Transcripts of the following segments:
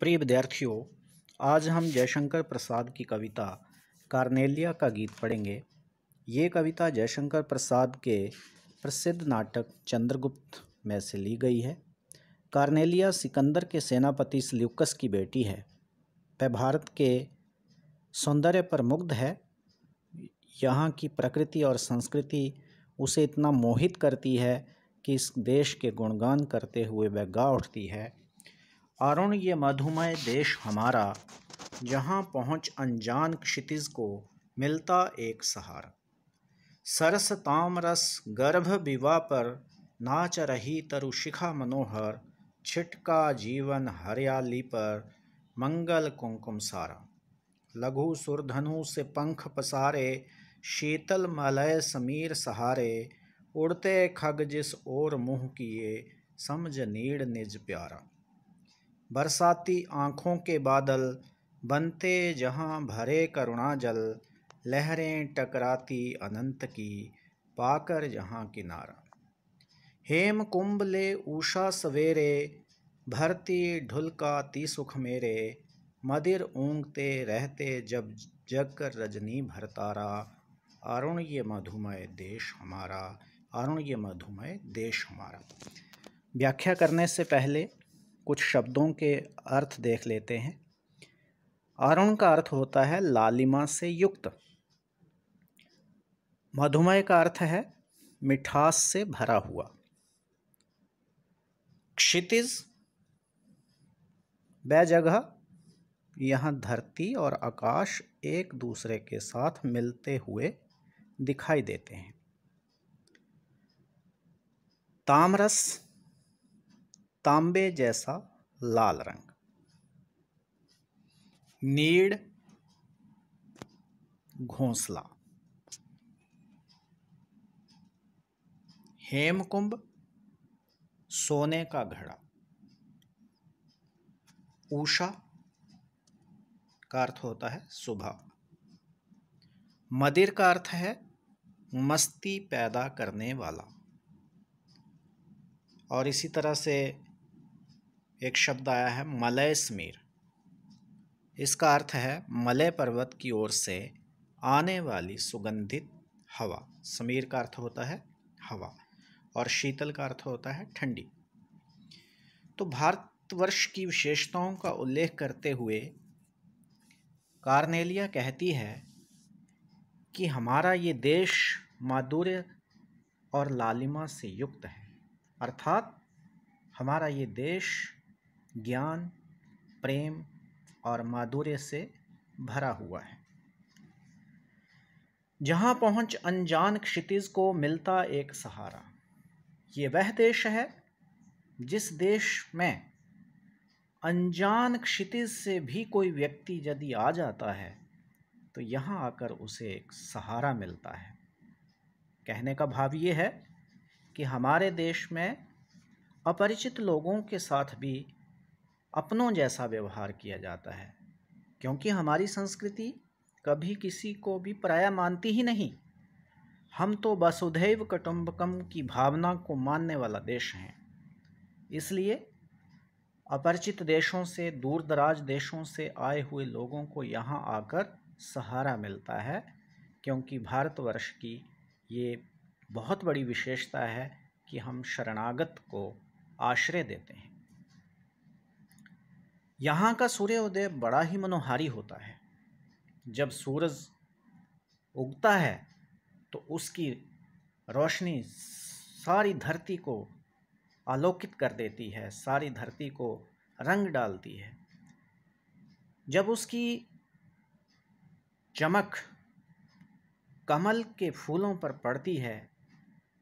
प्रिय विद्यार्थियों, आज हम जयशंकर प्रसाद की कविता कार्नेलिया का गीत पढ़ेंगे। ये कविता जयशंकर प्रसाद के प्रसिद्ध नाटक चंद्रगुप्त में से ली गई है। कार्नेलिया सिकंदर के सेनापति सेल्यूकस की बेटी है। वह भारत के सौंदर्य पर मुग्ध है। यहाँ की प्रकृति और संस्कृति उसे इतना मोहित करती है कि इस देश के गुणगान करते हुए वह गा उठती है। अरुण ये मधुमय देश हमारा, जहाँ पहुँच अनजान क्षितिज को मिलता एक सहारा। सरस तामरस गर्भ विवाह पर नाच रही तरुशिखा मनोहर, छिटका जीवन हरियाली पर मंगल कुमकुम सारा। लघु सुरधनु से पंख पसारे, शीतल मलय समीर सहारे, उड़ते खग जिस ओर मुँह किए, समझ नीड़ निज प्यारा। बरसाती आँखों के बादल बनते जहाँ भरे करुणा जल, लहरें टकराती अनंत की पाकर जहाँ किनारा। हेम कुंभ ले उषा सवेरे, भरती ढुलकाती सुख मेरे, मदिर ऊँघते रहते जब जग कर रजनी भरतारा। अरुण ये मधुमय देश हमारा, अरुण ये मधुमय देश हमारा। व्याख्या करने से पहले कुछ शब्दों के अर्थ देख लेते हैं। अरुण का अर्थ होता है लालिमा से युक्त। मधुमय का अर्थ है मिठास से भरा हुआ। क्षितिज वह जगह यहाँ धरती और आकाश एक दूसरे के साथ मिलते हुए दिखाई देते हैं। तामरस तांबे जैसा लाल रंग। नीड़ घोंसला। हेमकुंभ सोने का घड़ा। उषा का अर्थ होता है सुबह। मदिर का अर्थ है मस्ती पैदा करने वाला। और इसी तरह से एक शब्द आया है मलय समीर। इसका अर्थ है मलय पर्वत की ओर से आने वाली सुगंधित हवा। समीर का अर्थ होता है हवा और शीतल का अर्थ होता है ठंडी। तो भारतवर्ष की विशेषताओं का उल्लेख करते हुए कार्नेलिया कहती है कि हमारा ये देश माधुर्य और लालिमा से युक्त है, अर्थात हमारा ये देश ज्ञान, प्रेम और माधुर्य से भरा हुआ है। जहाँ पहुँच अनजान क्षितिज को मिलता एक सहारा। ये वह देश है जिस देश में अनजान क्षितिज से भी कोई व्यक्ति यदि आ जाता है तो यहाँ आकर उसे एक सहारा मिलता है। कहने का भाव ये है कि हमारे देश में अपरिचित लोगों के साथ भी अपनों जैसा व्यवहार किया जाता है, क्योंकि हमारी संस्कृति कभी किसी को भी पराया मानती ही नहीं। हम तो वसुधैव कुटुंबकम की भावना को मानने वाला देश हैं। इसलिए अपरिचित देशों से, दूर दराज देशों से आए हुए लोगों को यहाँ आकर सहारा मिलता है, क्योंकि भारतवर्ष की ये बहुत बड़ी विशेषता है कि हम शरणागत को आश्रय देते हैं। यहाँ का सूर्योदय बड़ा ही मनोहारी होता है। जब सूरज उगता है तो उसकी रोशनी सारी धरती को आलोकित कर देती है, सारी धरती को रंग डालती है। जब उसकी चमक कमल के फूलों पर पड़ती है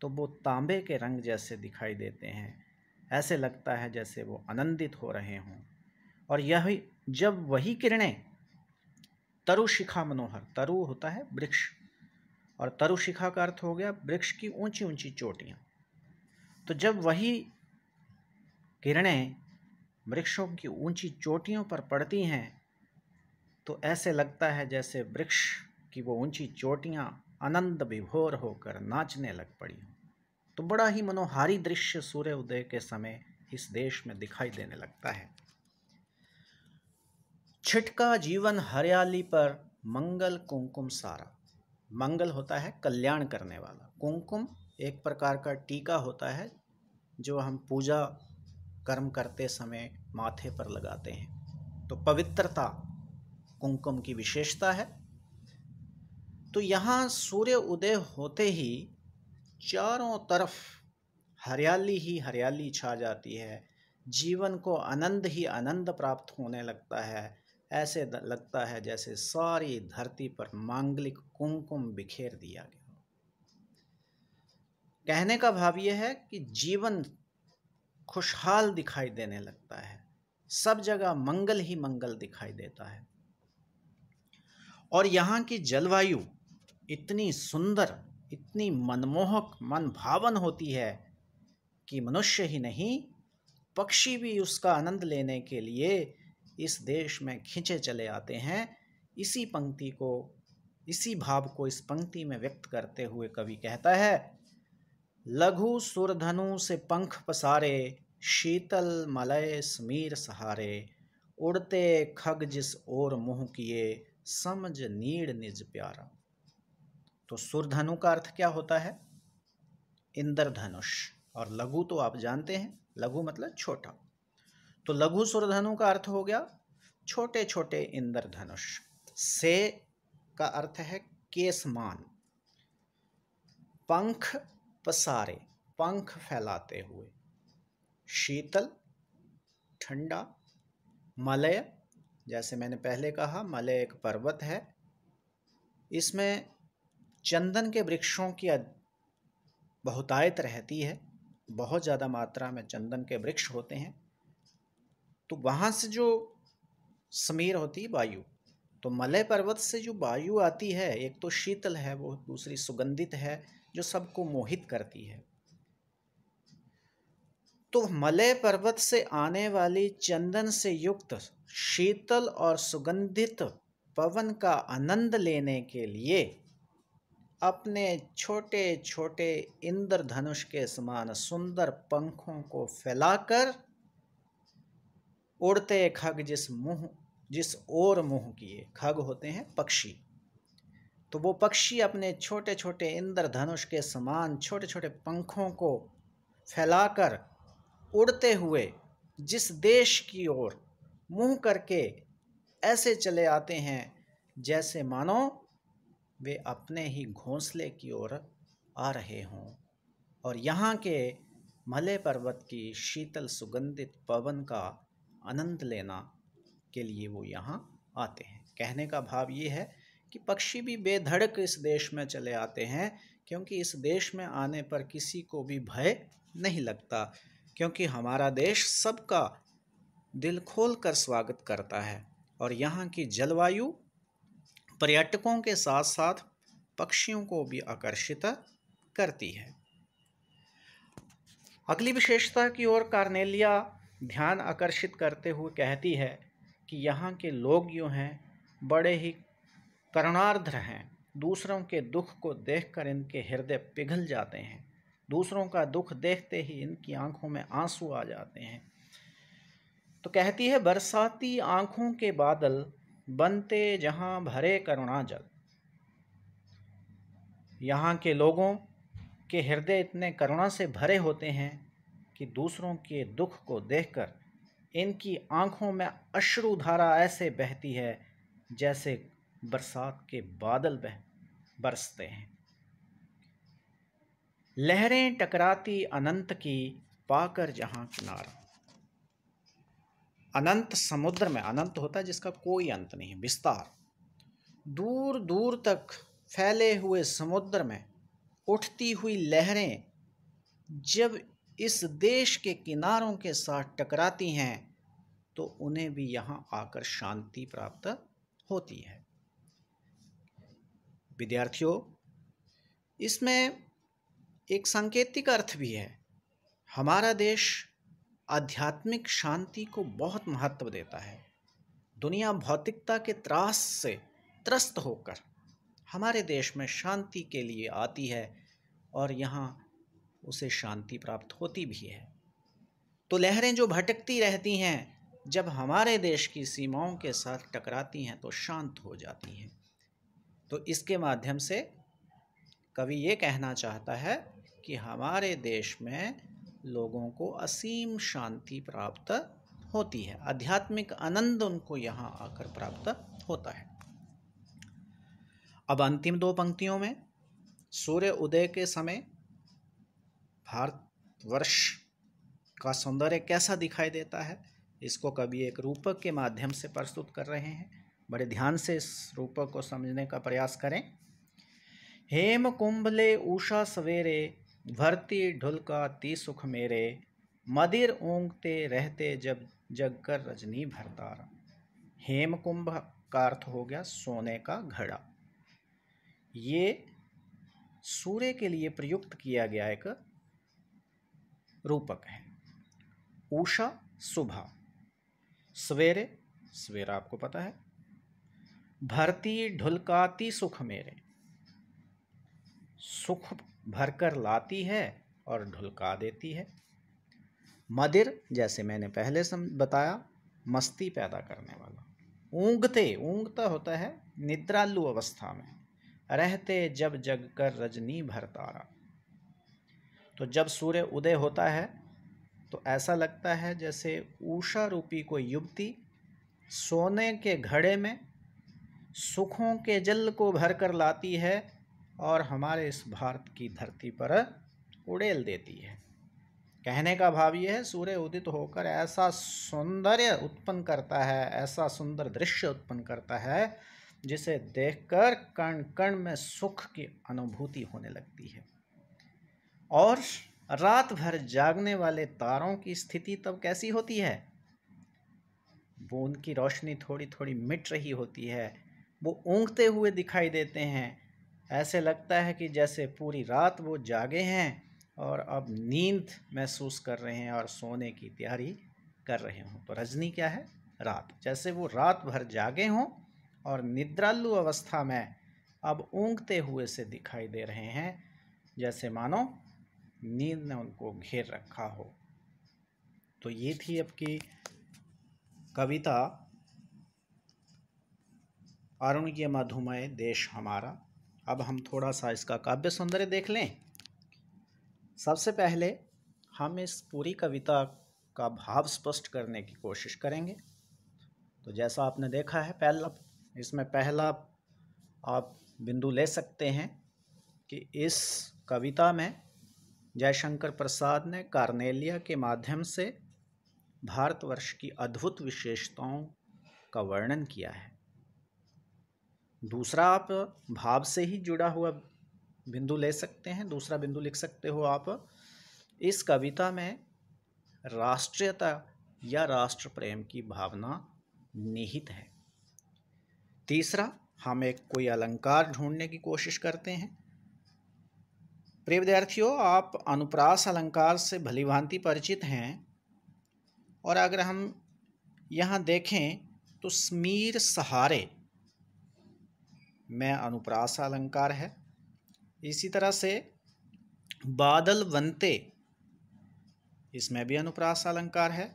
तो वो तांबे के रंग जैसे दिखाई देते हैं। ऐसे लगता है जैसे वो आनंदित हो रहे हों। और यही जब वही किरणें तरुशिखा मनोहर, तरु होता है वृक्ष और तरुशिखा का अर्थ हो गया वृक्ष की ऊंची ऊंची चोटियाँ। तो जब वही किरणें वृक्षों की ऊंची चोटियों पर पड़ती हैं तो ऐसे लगता है जैसे वृक्ष की वो ऊंची चोटियाँ आनंद विभोर होकर नाचने लग पड़ी हों। तो बड़ा ही मनोहारी दृश्य सूर्योदय के समय इस देश में दिखाई देने लगता है। छिटका जीवन हरियाली पर मंगल कुमकुम सारा। मंगल होता है कल्याण करने वाला, कुमकुम एक प्रकार का टीका होता है जो हम पूजा कर्म करते समय माथे पर लगाते हैं। तो पवित्रता कुमकुम की विशेषता है। तो यहाँ सूर्य उदय होते ही चारों तरफ हरियाली ही हरियाली छा जाती है, जीवन को आनंद ही आनंद प्राप्त होने लगता है। ऐसे लगता है जैसे सारी धरती पर मांगलिक कुमकुम बिखेर दिया गया। कहने का भाव यह है कि जीवन खुशहाल दिखाई देने लगता है, सब जगह मंगल ही मंगल दिखाई देता है। और यहाँ की जलवायु इतनी सुंदर, इतनी मनमोहक, मन भावन होती है कि मनुष्य ही नहीं, पक्षी भी उसका आनंद लेने के लिए इस देश में खिंचे चले आते हैं। इसी पंक्ति को, इसी भाव को इस पंक्ति में व्यक्त करते हुए कवि कहता है, लघु सुरधनु से पंख पसारे, शीतल मलय समीर सहारे, उड़ते खग जिस ओर मुँह किए, समझ नीड़ निज प्यारा। तो सुरधनु का अर्थ क्या होता है? इंद्रधनुष। और लघु तो आप जानते हैं, लघु मतलब छोटा। तो लघु सुरधनु का अर्थ हो गया छोटे छोटे इंद्रधनुष। से का अर्थ है केसमान। पंख पसारे, पंख फैलाते हुए। शीतल ठंडा। मलय, जैसे मैंने पहले कहा, मलय एक पर्वत है, इसमें चंदन के वृक्षों की बहुतायत रहती है, बहुत ज़्यादा मात्रा में चंदन के वृक्ष होते हैं। तो वहाँ से जो समीर होती है वायु, तो मलय पर्वत से जो वायु आती है, एक तो शीतल है वो, दूसरी सुगंधित है जो सबको मोहित करती है। तो मलय पर्वत से आने वाली चंदन से युक्त शीतल और सुगंधित पवन का आनंद लेने के लिए अपने छोटे छोटे इंद्रधनुष के समान सुंदर पंखों को फैलाकर उड़ते खग जिस ओर मुँह किए। खग होते हैं पक्षी। तो वो पक्षी अपने छोटे छोटे इंद्रधनुष के समान छोटे छोटे पंखों को फैलाकर उड़ते हुए जिस देश की ओर मुँह करके ऐसे चले आते हैं जैसे मानो वे अपने ही घोंसले की ओर आ रहे हों। और यहाँ के मलय पर्वत की शीतल सुगंधित पवन का आनंद लेना के लिए वो यहाँ आते हैं। कहने का भाव ये है कि पक्षी भी बेधड़क इस देश में चले आते हैं, क्योंकि इस देश में आने पर किसी को भी भय नहीं लगता, क्योंकि हमारा देश सबका दिल खोल कर स्वागत करता है। और यहाँ की जलवायु पर्यटकों के साथ साथ पक्षियों को भी आकर्षित करती है। अगली विशेषता की ओर कार्नेलिया ध्यान आकर्षित करते हुए कहती है कि यहाँ के लोग यूँ हैं, बड़े ही करुणार्द्र हैं। दूसरों के दुख को देखकर इनके हृदय पिघल जाते हैं। दूसरों का दुख देखते ही इनकी आंखों में आंसू आ जाते हैं। तो कहती है, बरसाती आंखों के बादल बनते जहाँ भरे करुणा जल। यहाँ के लोगों के हृदय इतने करुणा से भरे होते हैं कि दूसरों के दुख को देखकर इनकी आंखों में अश्रुधारा ऐसे बहती है जैसे बरसात के बादल बरसते हैं। लहरें टकराती अनंत की पाकर जहाँ किनारा। अनंत समुद्र में, अनंत होता है जिसका कोई अंत नहीं, विस्तार, दूर दूर तक फैले हुए समुद्र में उठती हुई लहरें जब इस देश के किनारों के साथ टकराती हैं तो उन्हें भी यहाँ आकर शांति प्राप्त होती है। विद्यार्थियों, इसमें एक सांकेतिक अर्थ भी है। हमारा देश आध्यात्मिक शांति को बहुत महत्व देता है। दुनिया भौतिकता के त्रास से त्रस्त होकर हमारे देश में शांति के लिए आती है और यहाँ उसे शांति प्राप्त होती भी है। तो लहरें जो भटकती रहती हैं जब हमारे देश की सीमाओं के साथ टकराती हैं तो शांत हो जाती हैं। तो इसके माध्यम से कवि ये कहना चाहता है कि हमारे देश में लोगों को असीम शांति प्राप्त होती है, आध्यात्मिक आनंद उनको यहाँ आकर प्राप्त होता है। अब अंतिम दो पंक्तियों में सूर्य उदय के समय भारतवर्ष का सौंदर्य कैसा दिखाई देता है, इसको कवि एक रूपक के माध्यम से प्रस्तुत कर रहे हैं। बड़े ध्यान से इस रूपक को समझने का प्रयास करें। हेम कुंभले उषा सवेरे, भरती ढुलकाती सुख मेरे, मदिर ऊँघते रहते जब जगकर रजनी भरतारा। हेम कुंभ का अर्थ हो गया सोने का घड़ा। ये सूर्य के लिए प्रयुक्त किया गया एक रूपक है। उषा सुबह, सवेरे सवेरा आपको पता है, भरती ढुलकाती सुख मेरे, सुख भरकर लाती है और ढुलका देती है। मदिर जैसे मैंने पहले बताया, मस्ती पैदा करने वाला। ऊँघते, ऊँघता होता है निद्रालु अवस्था में, रहते जब जगकर रजनी भरतारा। तो जब सूर्य उदय होता है तो ऐसा लगता है जैसे उषा रूपी कोई युवती सोने के घड़े में सुखों के जल को भरकर लाती है और हमारे इस भारत की धरती पर उड़ेल देती है। कहने का भाव ये है, सूर्य उदित होकर ऐसा सौंदर्य उत्पन्न करता है, ऐसा सुंदर दृश्य उत्पन्न करता है जिसे देखकर कण कण में सुख की अनुभूति होने लगती है। और रात भर जागने वाले तारों की स्थिति तब कैसी होती है? वो उनकी रोशनी थोड़ी थोड़ी मिट रही होती है, वो ऊँघते हुए दिखाई देते हैं। ऐसे लगता है कि जैसे पूरी रात वो जागे हैं और अब नींद महसूस कर रहे हैं और सोने की तैयारी कर रहे हों। तो रजनी क्या है? रात। जैसे वो रात भर जागे हों और निद्रालु अवस्था में अब ऊँघते हुए से दिखाई दे रहे हैं, जैसे मानो नींद ने उनको घेर रखा हो। तो ये थी आपकी कविता अरुणिय मधुमय देश हमारा। अब हम थोड़ा सा इसका काव्य सौंदर्य देख लें। सबसे पहले हम इस पूरी कविता का भाव स्पष्ट करने की कोशिश करेंगे। तो जैसा आपने देखा है, पहला आप बिंदु ले सकते हैं कि इस कविता में जयशंकर प्रसाद ने कार्नेलिया के माध्यम से भारतवर्ष की अद्भुत विशेषताओं का वर्णन किया है। दूसरा, आप भाव से ही जुड़ा हुआ बिंदु ले सकते हैं। दूसरा बिंदु लिख सकते हो आप, इस कविता में राष्ट्रीयता या राष्ट्र प्रेम की भावना निहित है। तीसरा, हम एक कोई अलंकार ढूंढने की कोशिश करते हैं। प्रिय विद्यार्थियों, आप अनुप्रास अलंकार से भलीभांति परिचित हैं, और अगर हम यहाँ देखें तो स्मीर सहारे में अनुप्रास अलंकार है। इसी तरह से बादल बनते, इसमें भी अनुप्रास अलंकार है।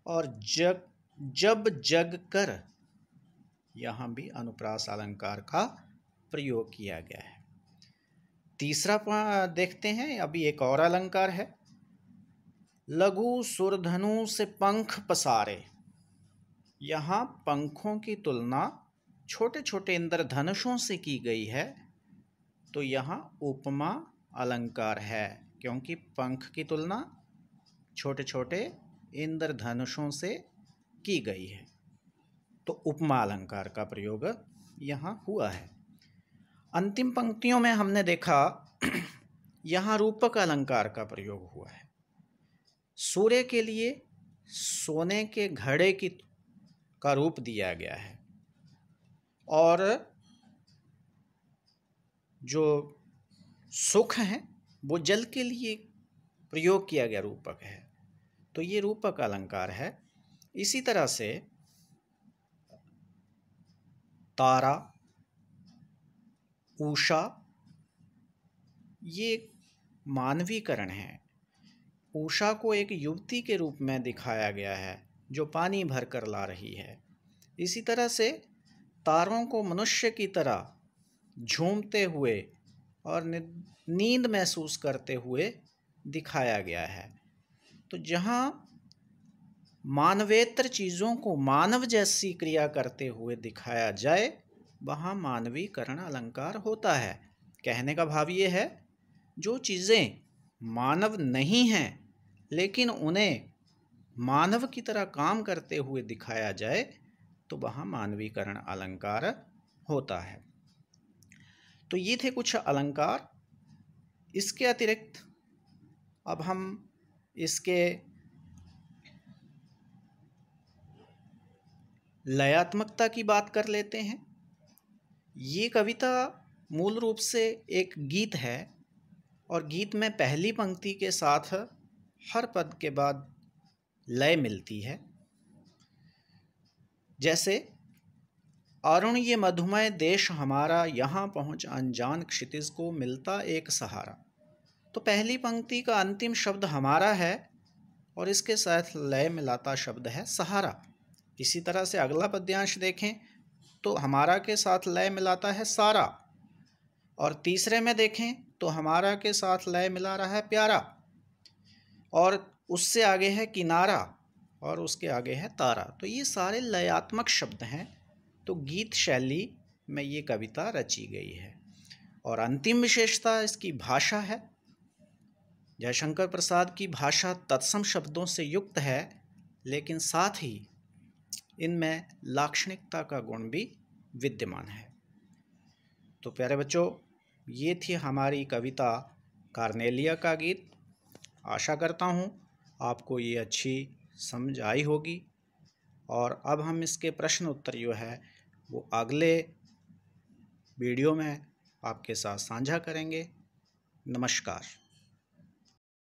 और जब जग कर, यहाँ भी अनुप्रास अलंकार का प्रयोग किया गया है। तीसरा देखते हैं, अभी एक और अलंकार है, लघु सुरधनु से पंख पसारे। यहाँ पंखों की तुलना छोटे छोटे इंद्रधनुषों से की गई है। तो यहाँ उपमा अलंकार है, क्योंकि पंख की तुलना छोटे छोटे इंद्रधनुषों से की गई है। तो उपमा अलंकार का प्रयोग यहाँ हुआ है। अंतिम पंक्तियों में हमने देखा यहाँ रूपक अलंकार का प्रयोग हुआ है। सूर्य के लिए सोने के घड़े का रूप दिया गया है, और जो सुख है वो जल के लिए प्रयोग किया गया रूपक है। तो ये रूपक अलंकार है। इसी तरह से तारा, उषा, ये मानवीकरण है। उषा को एक युवती के रूप में दिखाया गया है जो पानी भर कर ला रही है। इसी तरह से तारों को मनुष्य की तरह झूमते हुए और नींद महसूस करते हुए दिखाया गया है। तो जहाँ मानवेतर चीज़ों को मानव जैसी क्रिया करते हुए दिखाया जाए, वहाँ मानवीकरण अलंकार होता है। कहने का भाव ये है, जो चीज़ें मानव नहीं हैं लेकिन उन्हें मानव की तरह काम करते हुए दिखाया जाए, तो वहाँ मानवीकरण अलंकार होता है। तो ये थे कुछ अलंकार। इसके अतिरिक्त अब हम इसके लयात्मकता की बात कर लेते हैं। ये कविता मूल रूप से एक गीत है और गीत में पहली पंक्ति के साथ हर पद के बाद लय मिलती है। जैसे अरुण ये मधुमय देश हमारा, यहाँ पहुँच अनजान क्षितिज को मिलता एक सहारा। तो पहली पंक्ति का अंतिम शब्द हमारा है और इसके साथ लय मिलाता शब्द है सहारा। इसी तरह से अगला पद्यांश देखें तो हमारा के साथ लय मिलाता है सारा, और तीसरे में देखें तो हमारा के साथ लय मिला रहा है प्यारा, और उससे आगे है किनारा और उसके आगे है तारा। तो ये सारे लयात्मक शब्द हैं। तो गीत शैली में ये कविता रची गई है। और अंतिम विशेषता इसकी भाषा है। जयशंकर प्रसाद की भाषा तत्सम शब्दों से युक्त है, लेकिन साथ ही इनमें लाक्षणिकता का गुण भी विद्यमान है। तो प्यारे बच्चों, ये थी हमारी कविता कार्नेलिया का गीत। आशा करता हूँ आपको ये अच्छी समझ आई होगी। और अब हम इसके प्रश्न उत्तर जो है वो अगले वीडियो में आपके साथ साझा करेंगे। नमस्कार।